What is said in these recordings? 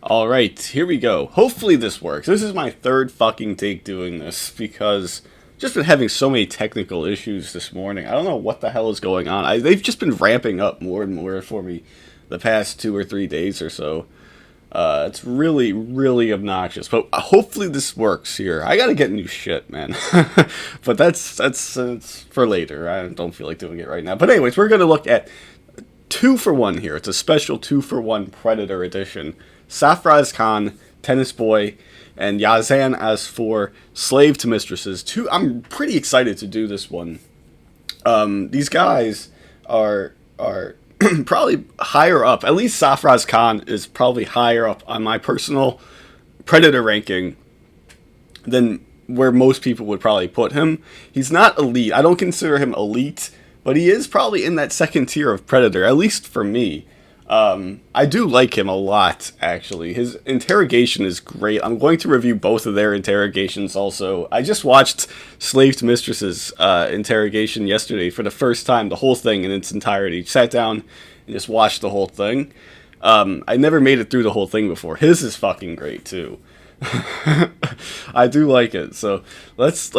Alright, here we go. Hopefully this works. This is my third fucking take doing this because I've just been having so many technical issues this morning. I don't know what the hell is going on. They've just been ramping up more and more for me the past 2 or 3 days or so. It's really, really obnoxious. But hopefully this works here. I gotta get new shit, man. But that's for later. I don't feel like doing it right now. But anyways, we're gonna look at 2-for-1 here. It's a special 2-for-1 Predator edition. Sarfraz Khan, Tennisboy, and Yazan as for Slave2mistresses. I'm pretty excited to do this one. These guys are probably higher up. At least Sarfraz Khan is probably higher up on my personal Predator ranking than where most people would probably put him. He's not elite. I don't consider him elite, but he is probably in that second tier of Predator, at least for me. I do like him a lot, actually. His interrogation is great. I'm going to review both of their interrogations also. I just watched Slave2mistresses interrogation yesterday for the first time, the whole thing in its entirety. Sat down and just watched the whole thing. I never made it through the whole thing before. His is fucking great, too. I do like it. So let's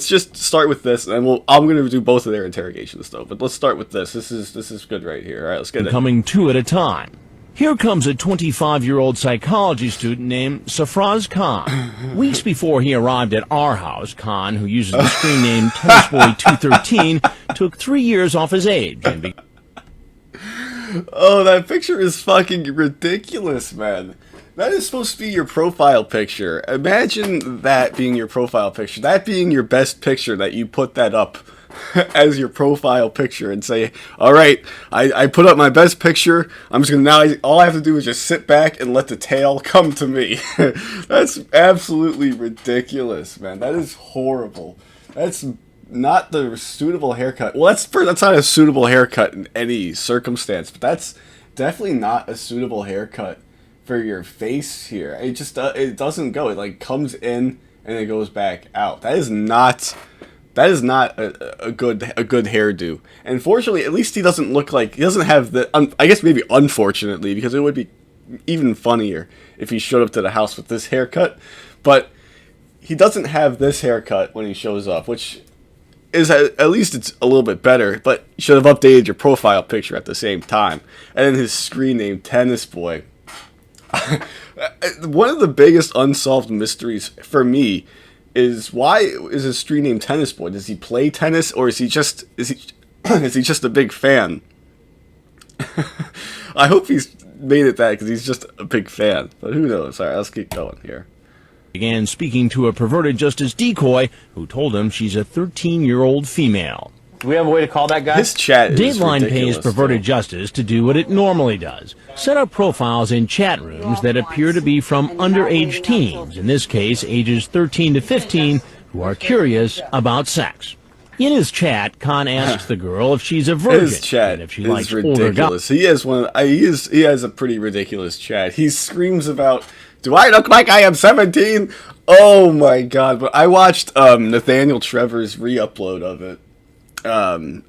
just start with this, and I'm going to do both of their interrogations, though. But let's start with this. This is good right here. All right, let's get it. Coming two at a time. Here comes a 25-year-old psychology student named Sarfraz Khan. Weeks before he arrived at our house, Khan, who uses the screen name Tennisboy213, took 3 years off his age and Oh, that picture is fucking ridiculous, man. That is supposed to be your profile picture. Imagine that being your profile picture. That being your best picture, that you put that up as your profile picture and say, all right, I put up my best picture. I'm just going to now, all I have to do is just sit back and let the tail come to me. That's absolutely ridiculous, man. That is horrible. That's not the suitable haircut. Well, that's not a suitable haircut in any circumstance, but that's definitely not a suitable haircut for your face here. It just it doesn't go. It like comes in and it goes back out. That is not a good hairdo. And fortunately, at least he doesn't look like, he doesn't have the I guess maybe unfortunately, because it would be even funnier if he showed up to the house with this haircut. But he doesn't have this haircut when he shows up, which is at least it's a little bit better. But you should have updated your profile picture at the same time. And then his screen name, Tennisboy. One of the biggest unsolved mysteries for me is, why is his screen name Tennisboy? Does he play tennis, or is he just a big fan? I hope he's made it that because he's just a big fan. But who knows? All right, let's keep going here. began speaking to a perverted justice decoy who told him she's a 13-year-old female. Do we have a way to call that guy? His chat is Dateline pays perverted though. justice to do what it normally does. Set up profiles in chat rooms that appear to be from underage teens, in this case ages 13 to 15, who are curious about sex. In his chat, Khan asks the girl if she's a virgin, his chat and if she is likes ridiculous. older guys. He has he has a pretty ridiculous chat. He screams about, "Do I look like I am 17?" Oh my god! But I watched Nathaniel Trevor's re-upload of it.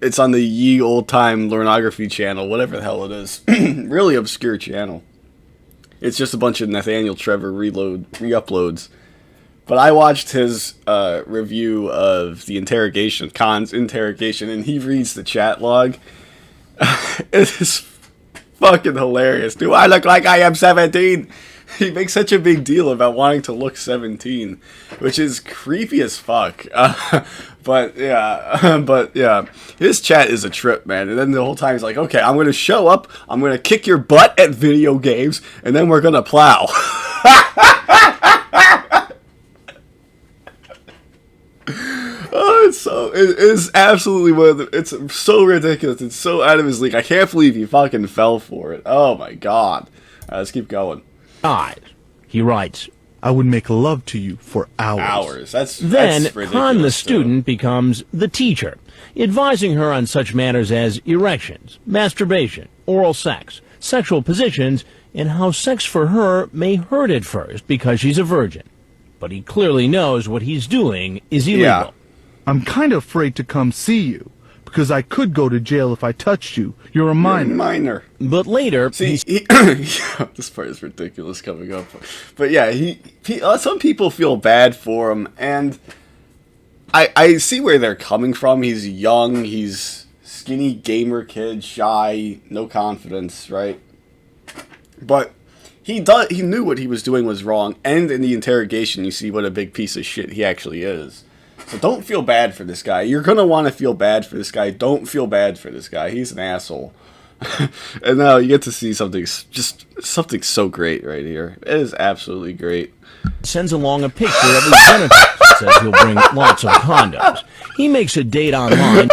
It's on the Ye Old Time Learnography channel, whatever the hell it is. Really obscure channel. It's just a bunch of Nathaniel Trevor re-uploads. But I watched his review of the interrogation, Khan's interrogation, and he reads the chat log. It is fucking hilarious. Do I look like I am 17? He makes such a big deal about wanting to look 17, which is creepy as fuck. But yeah, his chat is a trip, man. And then the whole time he's like, okay, I'm going to show up, I'm going to kick your butt at video games, and then we're going to plow. Oh, it is absolutely it's so ridiculous. It's so out of his league. I can't believe he fucking fell for it. Oh my god. Let's keep going. He writes, I would make love to you for hours. That's ridiculous. Khan, the student, becomes the teacher, advising her on such matters as erections, masturbation, oral sex, sexual positions, and how sex for her may hurt at first because she's a virgin. But he clearly knows what he's doing is illegal. I'm kind of afraid to come see you, Because I could go to jail if I touched you. You're a minor. Minor. But later, See, this part is ridiculous coming up. But yeah, some people feel bad for him, and I see where they're coming from. He's young, he's skinny gamer kid, shy, no confidence, right? But he knew what he was doing was wrong, and in the interrogation you see what a big piece of shit he actually is. So don't feel bad for this guy. You're going to want to feel bad for this guy. Don't feel bad for this guy. He's an asshole. And now you get to see something so great right here. It is absolutely great. Sends along a picture of his genitals and says he'll bring lots of condoms. He makes a date online.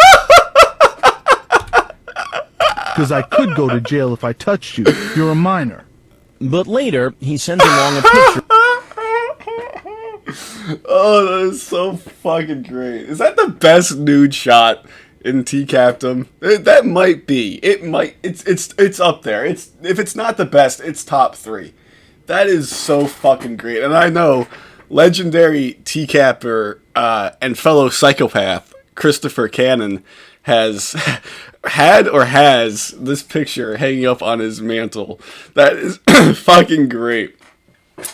Because I could go to jail if I touched you. You're a minor. But later, he sends along a picture. Oh, that is so fucking great. Is that the best nude shot in T-Captum? That might be. It's up there. If it's not the best, it's top 3. That is so fucking great. And I know legendary T-Capper and fellow psychopath Christopher Cannon has this picture hanging up on his mantle. That is fucking great.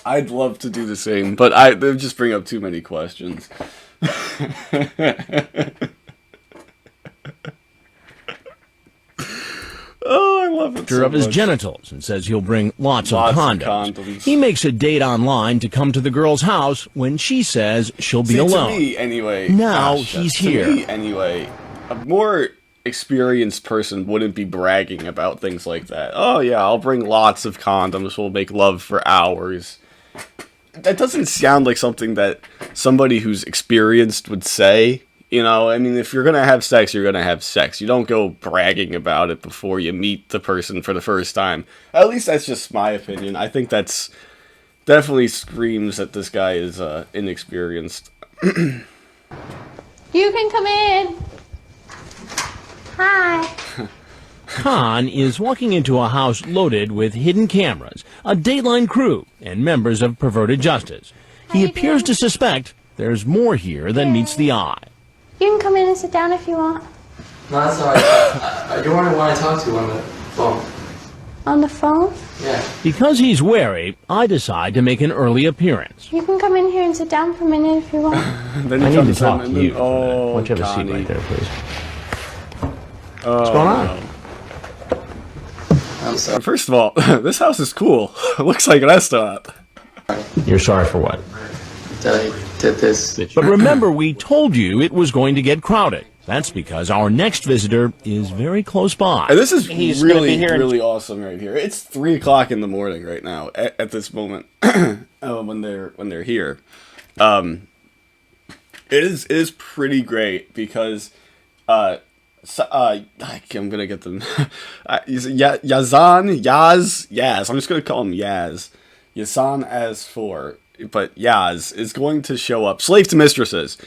I'd love to do the same, but they just bring up too many questions. Oh, I love it so of his much. genitals and says he'll bring lots of condoms. He makes a date online to come to the girl's house when she says she'll be alone. To me, anyway. Now he's here. To me, anyway, a more experienced person wouldn't be bragging about things like that. Oh yeah, I'll bring lots of condoms. We'll make love for hours. That doesn't sound like something that somebody who's experienced would say. You know, I mean, if you're going to have sex, you're going to have sex. You don't go bragging about it before you meet the person for the first time. At least that's just my opinion. I think that's definitely screams that this guy is inexperienced. You can come in. Hi. Khan is walking into a house loaded with hidden cameras, a Dateline crew, and members of Perverted Justice. He appears to suspect there's more here than meets the eye. You can come in and sit down if you want. No, that's alright. You're wondering why I talk to you on the phone. On the phone? Yeah. Because he's wary, I decide to make an early appearance. You can come in here and sit down for a minute if you want. Then I need to talk to you. Oh, Why don't you have a Connie. seat right there, please? What's going on? I'm sorry. First of all, this house is cool. It looks like a restaurant. You're sorry for what? That I did this. But remember, we told you it was going to get crowded. That's because our next visitor is very close by. And this is He's gonna really, be here in- really awesome right here. It's 3 o'clock in the morning right now at this moment when they're here. It is pretty great because I'm gonna get them. Yaz. I'm just gonna call him Yaz. Yazan as4, but Yaz is going to show up. Slave2mistresses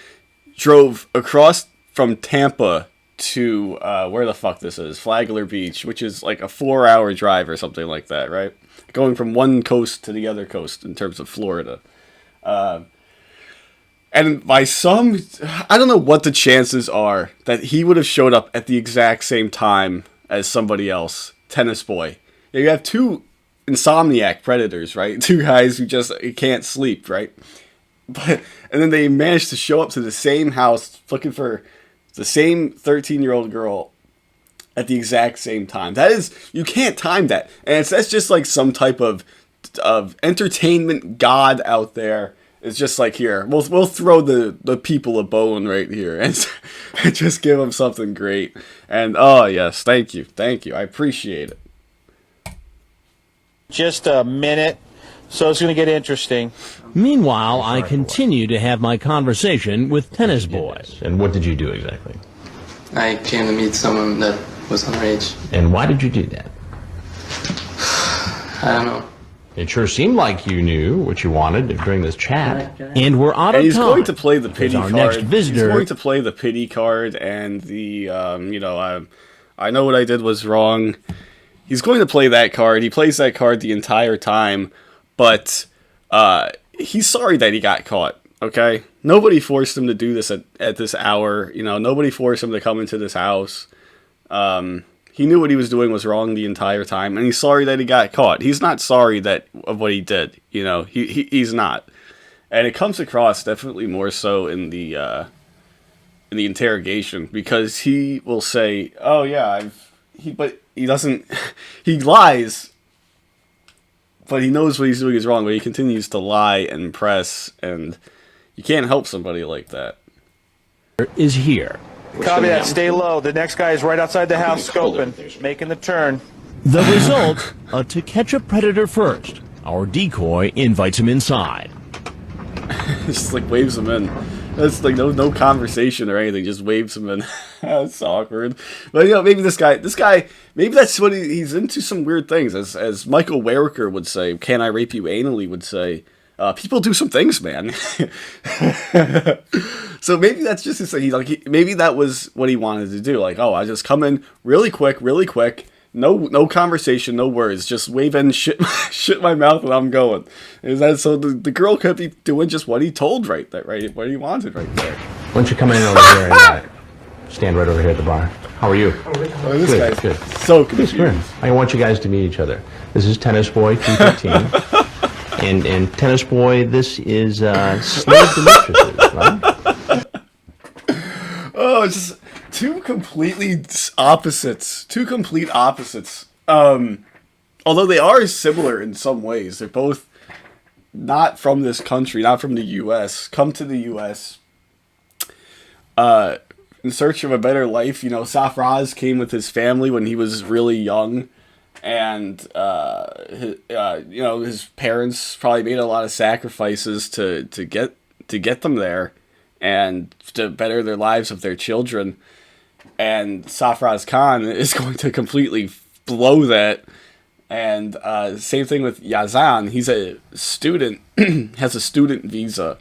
drove across from Tampa to where the fuck this is, Flagler Beach, which is like a 4-hour drive or something like that, right? Going from one coast to the other coast in terms of Florida. And by some, I don't know what the chances are that he would have showed up at the exact same time as somebody else, Tennisboy. You have 2 insomniac predators, right? 2 guys who just can't sleep, right? And then they managed to show up to the same house looking for the same 13-year-old girl at the exact same time. That is, you can't time that. And that's just like some type of entertainment god out there. It's just like, here, we'll throw the people a bone right here and just give them something great. And oh yes, thank you, I appreciate it. Just a minute, so it's going to get interesting. Meanwhile, I continue to have my conversation with Tennisboy. And what did you do exactly? I came to meet someone that was underage. And why did you do that? I don't know. It sure seemed like you knew what you wanted during this chat. And we're out And of he's time. going to play the pity our card. next visitor. He's going to play the pity card and the I know what I did was wrong. He's going to play that card. He plays that card the entire time, but he's sorry that he got caught. Okay? Nobody forced him to do this at this hour. You know, nobody forced him to come into this house. He knew what he was doing was wrong the entire time, and he's sorry that he got caught. He's not sorry of what he did. You know, he's not. And it comes across definitely more so in the interrogation, because he will say, "Oh yeah, but he doesn't. He lies, but he knows what he's doing is wrong. But he continues to lie and press, and you can't help somebody like that." Is here. Copy that. Stay low. The next guy is right outside the house, scoping, making the turn. The result, to catch a predator first. Our decoy invites him inside. Just like waves him in. That's like no conversation or anything. Just waves him in. That's awkward. But you know, maybe this guy, maybe that's what he's into. Some weird things, as Michael Werricker would say. "Can I rape you anally?" would say. People do some things, man. So maybe that's just his thing. Maybe that was what he wanted to do. Like, oh, I just come in really quick. No conversation, no words. Just wave in, shit my mouth, and I'm going. Is that so? The girl could be doing just what he told what he wanted right there. Why don't you come in over here and stand right over here at the bar? How are you? Oh, this guy's good. So confused. I want you guys to meet each other. This is Tennisboy 215. And Tennisboy, this is Slave2mistresses, right? Oh, it's just two complete opposites. Although they are similar in some ways. They're both not from this country, not from the U.S. Come to the U.S. In search of a better life. You know, Safraz came with his family when he was really young. And his parents probably made a lot of sacrifices to get them there, and to better their lives of their children. And Safraz Khan is going to completely blow that. And same thing with Yazan. He's a student, has a student visa,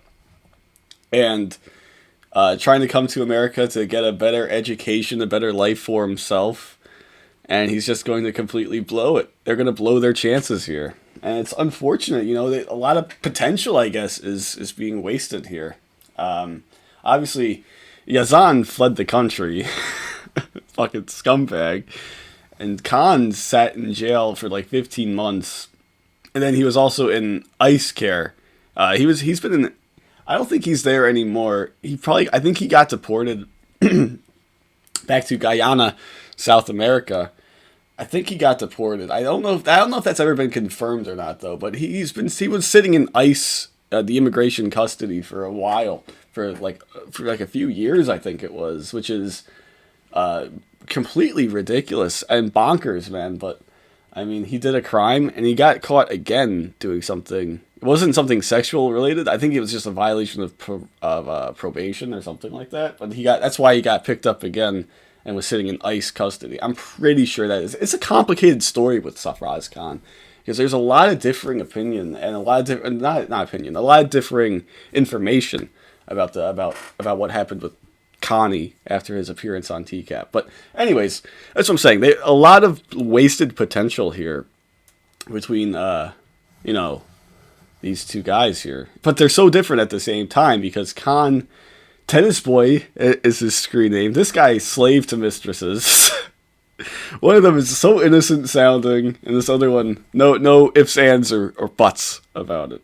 and trying to come to America to get a better education, a better life for himself. And he's just going to completely blow it. They're going to blow their chances here. And it's unfortunate, you know, a lot of potential, I guess, is being wasted here. Obviously, Yazan fled the country. Fucking scumbag. And Khan sat in jail for like 15 months. And then he was also in ICE care. He's been in... I don't think he's there anymore. I think he got deported back to Guyana, South America. I think he got deported. I don't know if that's ever been confirmed or not, though. But he was sitting in ICE, the immigration custody, for a while, for like a few years, I think it was, which is completely ridiculous and bonkers, man. But I mean, he did a crime and he got caught again doing something. It wasn't something sexual related. I think it was just a violation of probation or something like that. But that's why he got picked up again and was sitting in ICE custody. I'm pretty sure it's a complicated story with Safraz Khan, because there's a lot of differing opinion and a lot of different, not opinion, a lot of differing information about what happened with Connie after his appearance on TCAP. But anyways, that's what I'm saying. A lot of wasted potential here between these two guys here, but they're so different at the same time, because Tennisboy is his screen name. This guy is Slave2mistresses. One of them is so innocent sounding, and this other one, no ifs, ands, or buts about it.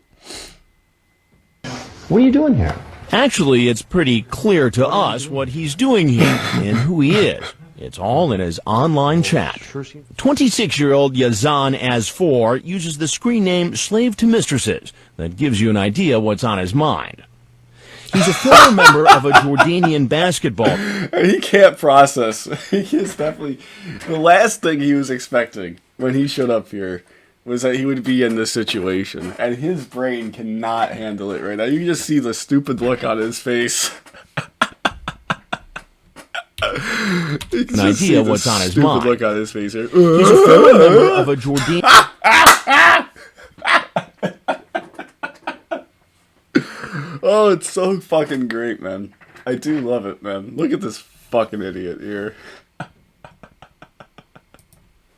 What are you doing here? Actually, it's pretty clear to us what he's doing here and who he is. It's all in his online chat. 26-year-old Yazan As4 uses the screen name Slave2mistresses. That gives you an idea what's on his mind. He's a former member of a Jordanian basketball. He can't process. He is definitely... The last thing he was expecting when he showed up here was that he would be in this situation. And his brain cannot handle it right now. You can just see the stupid look on his face. An idea what's on his mind. Look on his face here. He's a former member of a Jordanian... Oh, it's so fucking great, man. I do love it, man. Look at this fucking idiot here.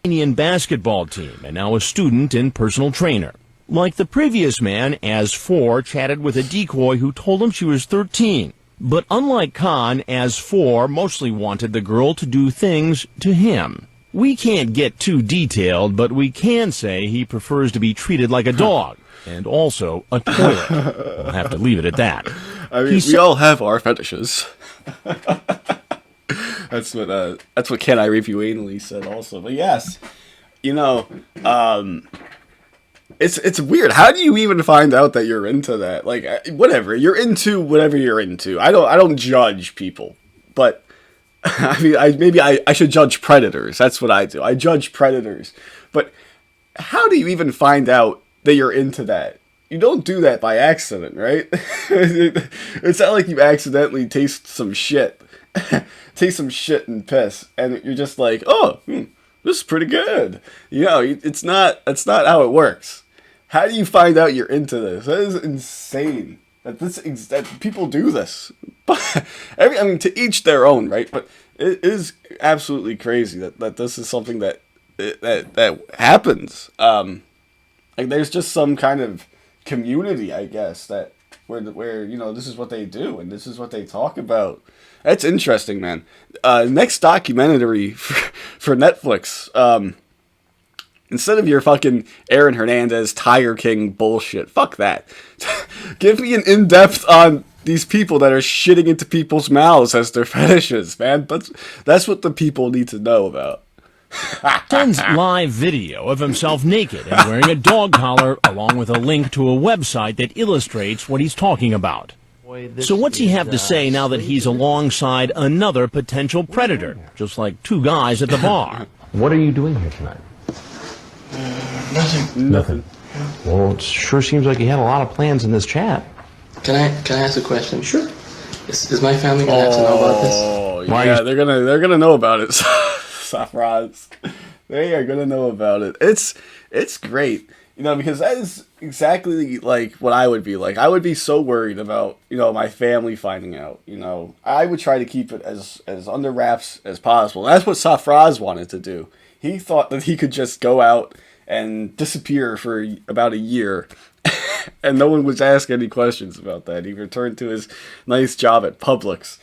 Basketball team, and now a student and personal trainer. Like the previous man, As 4 chatted with a decoy who told him she was 13. But unlike Khan, As 4 mostly wanted the girl to do things to him. We can't get too detailed, but we can say he prefers to be treated like a dog, and also a toilet. We'll have to leave it at that. I mean, we all have our fetishes. That's what Can I Review Anally said also. But yes, you know, it's weird. How do you even find out that you're into that? Like, whatever you're into, whatever you're into. I don't judge people, but I mean, maybe I should judge predators. That's what I do. I judge predators. But how do you even find out that you're into that? You don't do that by accident, right? It's not like you accidentally taste some shit. Taste some shit and piss, and you're just like, oh, this is pretty good. You know, that's not how it works. How do you find out you're into this? That is insane. That people do this. I mean, to each their own, right? But it is absolutely crazy that this is something that happens. Like, there's just some kind of community, I guess, that where you know, this is what they do and this is what they talk about. That's interesting, man. Next documentary for Netflix. Instead of your fucking Aaron Hernandez Tiger King bullshit, fuck that. Give me an in-depth on these people that are shitting into people's mouths as their fetishes, man. That's what the people need to know about. Sends live video of himself naked and wearing a dog collar, along with a link to a website that illustrates what he's talking about. So what's he have to say now that he's alongside another potential predator, just like two guys at the bar? What are you doing here tonight? Nothing. Well, it sure seems like you had a lot of plans in this chat. Can I ask a question? Sure. Is my family gonna have to know about this? Oh yeah, they're gonna know about it. Safraz. They are gonna know about it. It's great. You know, because that is exactly like what I would be like. I would be so worried about, you know, my family finding out. You know, I would try to keep it as under wraps as possible. And that's what Safraz wanted to do. He thought that he could just go out and disappear for about a year, and no one was asking any questions about that. He returned to his nice job at Publix.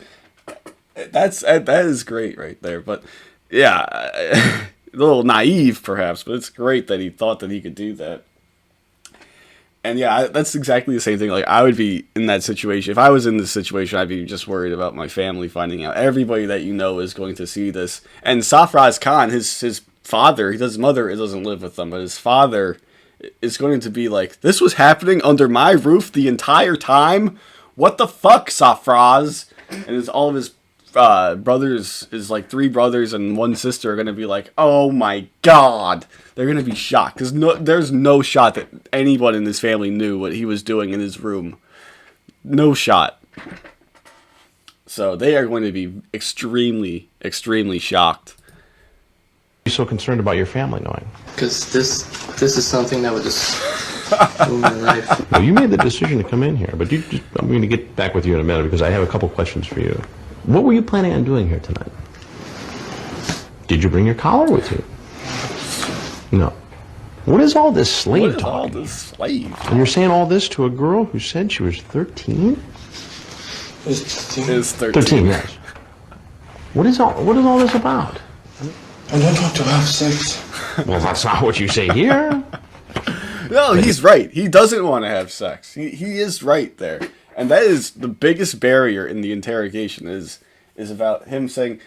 That is great right there. But yeah, a little naive perhaps, but it's great that he thought that he could do that. And yeah, that's exactly the same thing. Like, I would be in that situation. If I was in this situation, I'd be just worried about my family finding out. Everybody that you know is going to see this. And Safraz Khan, his father, his mother doesn't live with them, but his father is going to be like, this was happening under my roof the entire time? What the fuck, Safraz? And all of his brothers, is like 3 brothers and 1 sister, are going to be like, oh my god. They're going to be shocked. Because there's no shot that anyone in his family knew what he was doing in his room. No shot. So they are going to be extremely, extremely shocked. Are you so concerned about your family knowing? Because this is something that would just ruin my life. Well, you made the decision to come in here, but I'm going to get back with you in a minute because I have a couple questions for you. What were you planning on doing here tonight? Did you bring your collar with you? No. What is all this slave talk? All this slave? And you're saying all this to a girl who said she was 13? Is 13. 13, yes. What is all this about? I don't want to have sex. Well, that's not what you say here. No, he's right. He doesn't want to have sex. He is right there. And that is the biggest barrier in the interrogation is about him saying,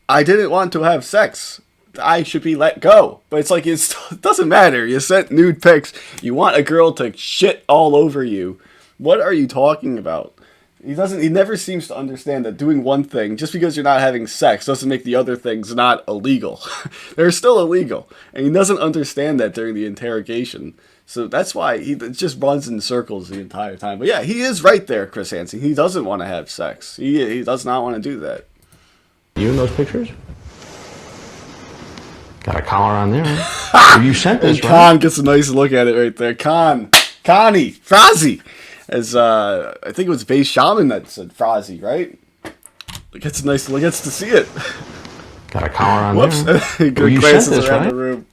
I didn't want to have sex. I should be let go. But it's like, it doesn't matter. You sent nude pics. You want a girl to shit all over you. What are you talking about? He never seems to understand that doing one thing, just because you're not having sex, doesn't make the other things not illegal. They're still illegal. And he doesn't understand that during the interrogation. So that's why he just runs in circles the entire time. But yeah, he is right there, Chris Hansen. He doesn't want to have sex. He does not want to do that. You in those pictures? Got a collar on there. Well, you sent this, and right? Khan gets a nice look at it right there. Connie, Frazi. As I think it was Bay Shaman that said Frazi, right? Gets a nice look, gets to see it. Got a collar on Whoops. there. Good Well, you glances sent this, around right? the room.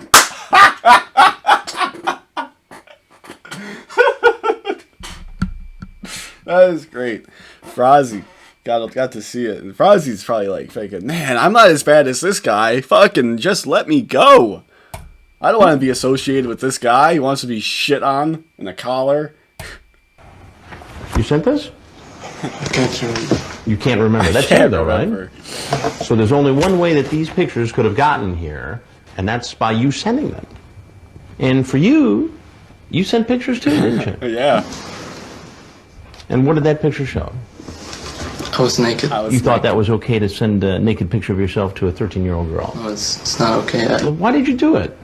That is great. Frozzy got to see it. And Frozzy's probably like thinking, man, I'm not as bad as this guy. Fucking just let me go. I don't want to be associated with this guy. He wants to be shit on in a collar. You sent this? I can't remember. You can't remember. That's here, though, right? So there's only one way that these pictures could have gotten here, and that's by you sending them. And for you, you sent pictures too, didn't you? Yeah. And what did that picture show? I was naked. You thought that was okay to send a naked picture of yourself to a 13-year-old girl? No, it's not okay. Well, why did you do it?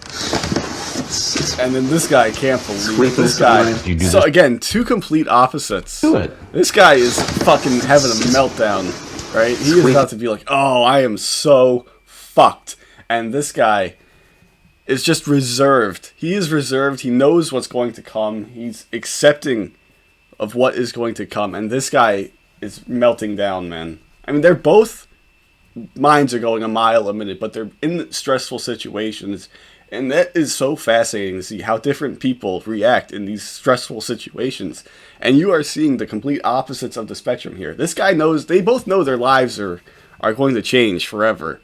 It's And then this guy can't believe weakness this of guy. mine. You do So this? again, two complete opposites. Do it. This guy is fucking having a meltdown, right? He is about to be like, oh, I am so fucked. And this guy is just reserved. He is reserved. He knows what's going to come. He's accepting of what is going to come. And this guy is melting down, man. I mean, they're both, minds are going a mile a minute, but they're in stressful situations. And that is so fascinating to see how different people react in these stressful situations. And you are seeing the complete opposites of the spectrum here. This guy knows, they both know their lives are going to change forever.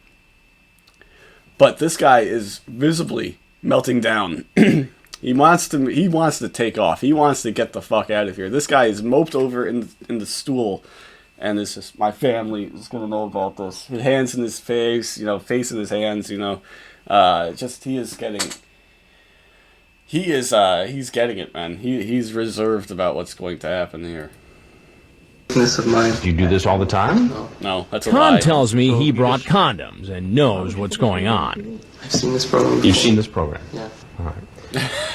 But this guy is visibly melting down. He wants to take off. He wants to get the fuck out of here. This guy is moped over in the stool. And it's just, my family is going to know about this. His hands in his face, face in his hands, just he's getting it, man. He's reserved about what's going to happen here. weakness of mine. Do you do this all the time? No, that's a Khan lie. tells me he brought condoms and knows what's going on. I've seen this program before. You've seen this program? Yeah. All right.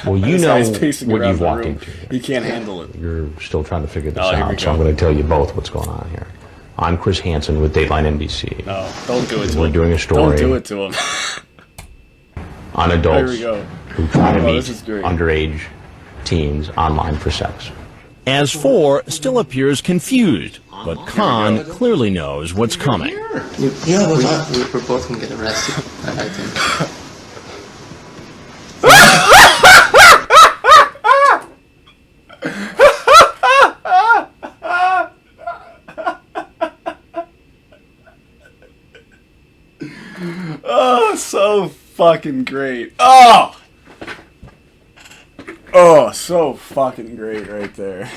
Well, you This know guy's pacing what around you've the walked room. into here. He can't handle it. You're still trying to figure this Oh, here we out, so go. I'm going to tell you both what's going on here. I'm Chris Hansen with Dateline NBC. No, don't do it to him. We're doing a story. Don't do it to him. On There adults we go. who try to Oh, meet this is great. underage teens online for sex. As 4 still appears confused, but Khan clearly knows what's coming. We're both gonna get arrested, I think. Oh, so fucking great. Oh! Oh, so fucking great right there.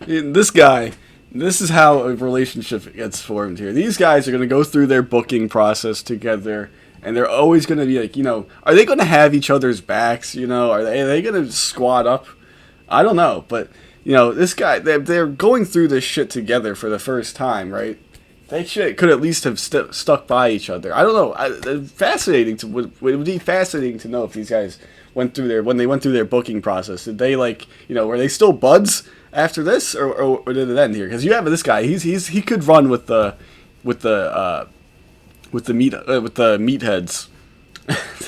This guy, this is how a relationship gets formed here. These guys are going to go through their booking process together, and they're always going to be like, are they going to have each other's backs? Are they going to squad up? I don't know, but, this guy, they're going through this shit together for the first time, right? They could at least have stuck by each other. I don't know. It would be fascinating to know if these guys when they went through their booking process. Did they were they still buds after this, or did it end here? Because you have this guy. He could run with the meatheads.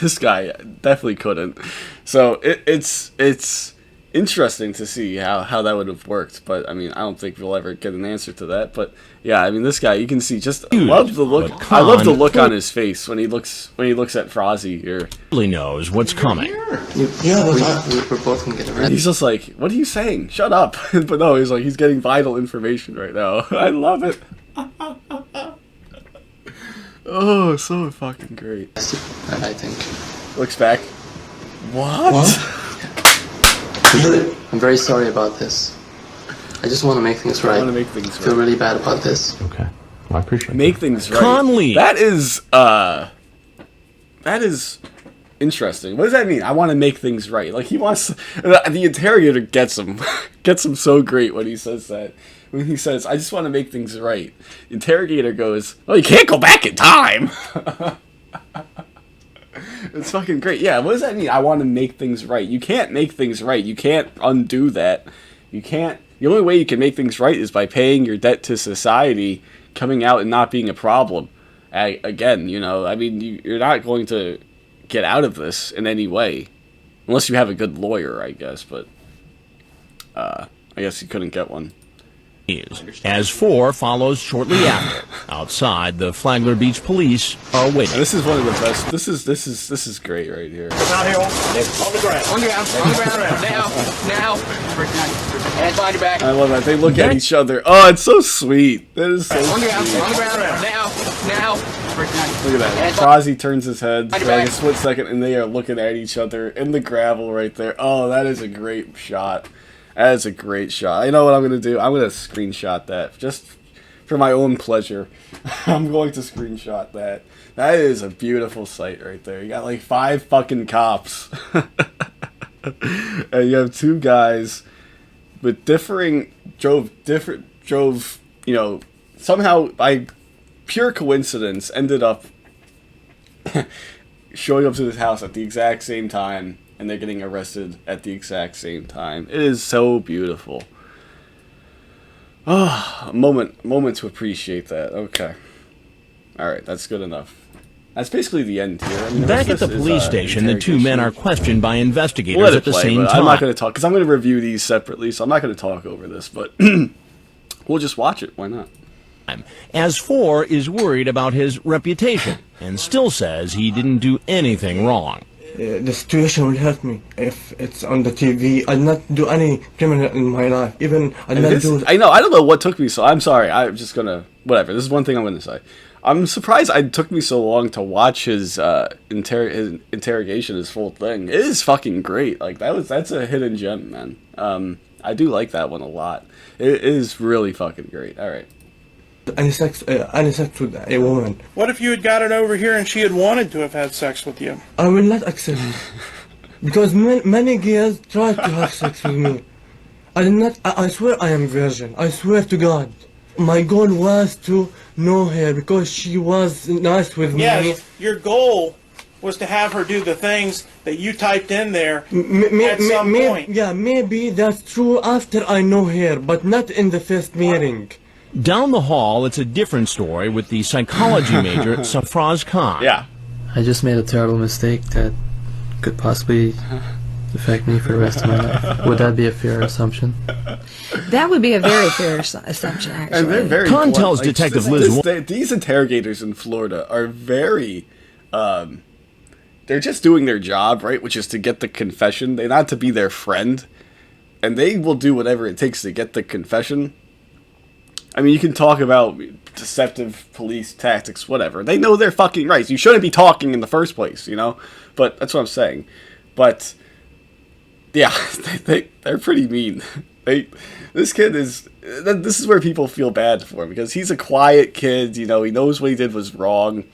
This guy definitely couldn't. So it's interesting to see how that would have worked, but I don't think we'll ever get an answer to that. But yeah, this guy, you can see, I love the look. I love the look on his face when he looks at Frozzy here. Clearly knows what's coming. We're both gonna get And arrested. he's just like, "What are you saying? Shut up!" But no, he's getting vital information right now. I love it. Oh, so fucking great. I think. Looks back. What? I'm very sorry about this. I just want to make things right. I want to make things I feel right. really bad about this. Okay. Well, I appreciate Make things right. Conley. That is interesting. What does that mean? I want to make things right. Like, he wants the interrogator gets him so great when he says that. When he says, "I just want to make things right," the interrogator goes, "Well, you can't go back in time." It's fucking great. Yeah, what does that mean? I want to make things right. You can't make things right. You can't undo that. You can't. The only way you can make things right is by paying your debt to society, coming out and not being a problem. Again, you're not going to get out of this in any way, unless you have a good lawyer, I guess. But I guess you couldn't get one. As 4 follows shortly after. Outside, the Flagler Beach police are waiting. This is one of the best. This is great right here. Down here, on the ground. On the ground, now. Hands behind your back. I love that. They look at each other. Oh, it's so sweet. That is so On the ground, sweet. on the ground, now. Look at that. Fozzie turns his head for like a split second, and they are looking at each other in the gravel right there. Oh, that is a great shot. That is a great shot. You know what I'm going to do? I'm going to screenshot that just for my own pleasure. I'm going to screenshot that. That is a beautiful sight right there. You got like 5 fucking cops. And you have 2 guys with drove, you know, somehow by pure coincidence ended up showing up to this house at the exact same time, and they're getting arrested at the exact same time. It is so beautiful. Ah, a moment to appreciate that. Okay. Alright, that's good enough. That's basically the end here. I mean, Back at the police station, the 2 men are questioned by investigators Let it at the play, same but time. I'm not going to talk, because I'm going to review these separately, so I'm not going to talk over this, but we'll just watch it. Why not? As 4 is worried about his reputation and still says he didn't do anything wrong. The situation will hurt me if it's on the TV. I'll not do any criminal in my life. Even I'll not do. I know. I don't know what took me so. I'm sorry. I'm just gonna whatever. This is one thing I'm gonna say. I'm surprised it took me so long to watch his interrogation, his full thing. It is fucking great. Like that's a hidden gem, man. I do like that one a lot. It is really fucking great. All right. Any sex with a woman. What if you had got it over here and she had wanted to have had sex with you? I will not accept it. Because many girls tried to have sex with me. I did not. I swear I am virgin. I swear to God. My goal was to know her because she was nice with me. Yes, your goal was to have her do the things that you typed in there at some point. Yeah, maybe that's true after I know her, but not in the first meeting. Down the hall, it's a different story with the psychology major, Safraz Khan. Yeah. I just made a terrible mistake that could possibly affect me for the rest of my life. Would that be a fair assumption? That would be a very fair assumption, actually. And they're very Khan blunt. tells Like, Detective Liz... These interrogators in Florida are very... they're just doing their job, right? Which is to get the confession. They're not to be their friend. And they will do whatever it takes to get the confession. I mean, you can talk about deceptive police tactics, whatever. They know their fucking rights. You shouldn't be talking in the first place, you know? But that's what I'm saying. But, yeah, they're pretty mean. This kid is... This is where people feel bad for him, because he's a quiet kid, you know, he knows what he did was wrong,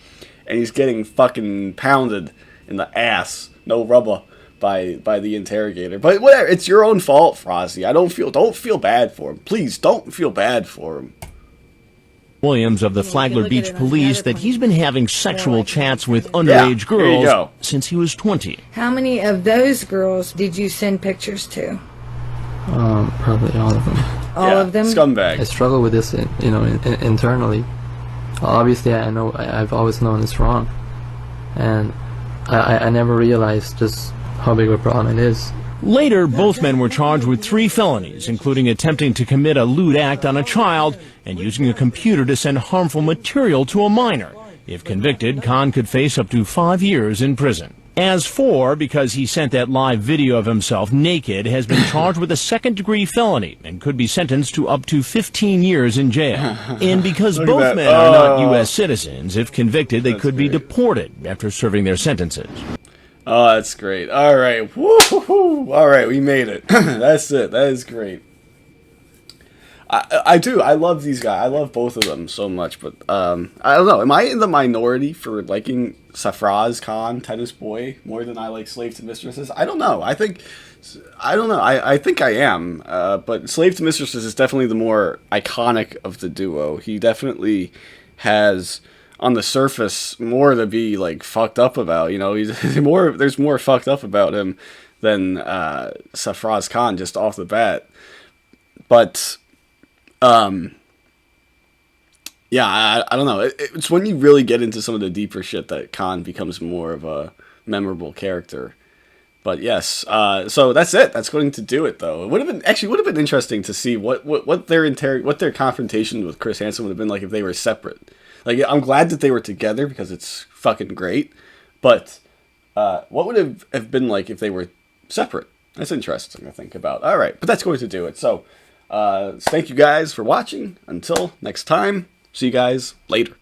and he's getting fucking pounded in the ass, no rubber, by the interrogator. But whatever, it's your own fault, Frosty. Don't feel bad for him. Please, don't feel bad for him. Williams of the Flagler Beach Police that he's been having sexual chats with underage girls since he was 20. How many of those girls did you send pictures to? Probably all of them. All of them? Scumbag. I struggle with this, internally. Obviously, I know I've always known it's wrong, and I never realized just how big of a problem it is. Later, both men were charged with 3 felonies, including attempting to commit a lewd act on a child and using a computer to send harmful material to a minor. If convicted, Khan could face up to 5 years in prison. As 4, because he sent that live video of himself naked, has been charged with a second-degree felony and could be sentenced to up to 15 years in jail. And because both men are not U.S. citizens, if convicted, they could be deported after serving their sentences. Oh, that's great. All right. Woo-hoo-hoo. All right, we made it. That's it. That is great. I do. I love these guys. I love both of them so much, but I don't know. Am I in the minority for liking Safraz Khan, Tennisboy, more than I like Slave2mistresses? I don't know. I don't know. I think I am. But Slave2mistresses is definitely the more iconic of the duo. He definitely has, on the surface, more to be like fucked up about. You know, he's more. There's more fucked up about him than Safraz Khan just off the bat. But yeah, I don't know. It's when you really get into some of the deeper shit that Khan becomes more of a memorable character. But yes, so that's it. That's going to do it, though. It would have been interesting to see what their confrontation with Chris Hansen would have been like if they were separate. Like, I'm glad that they were together because it's fucking great. But what would have been like if they were separate? That's interesting to think about. All right, but that's going to do it. So, thank you guys for watching. Until next time, see you guys later.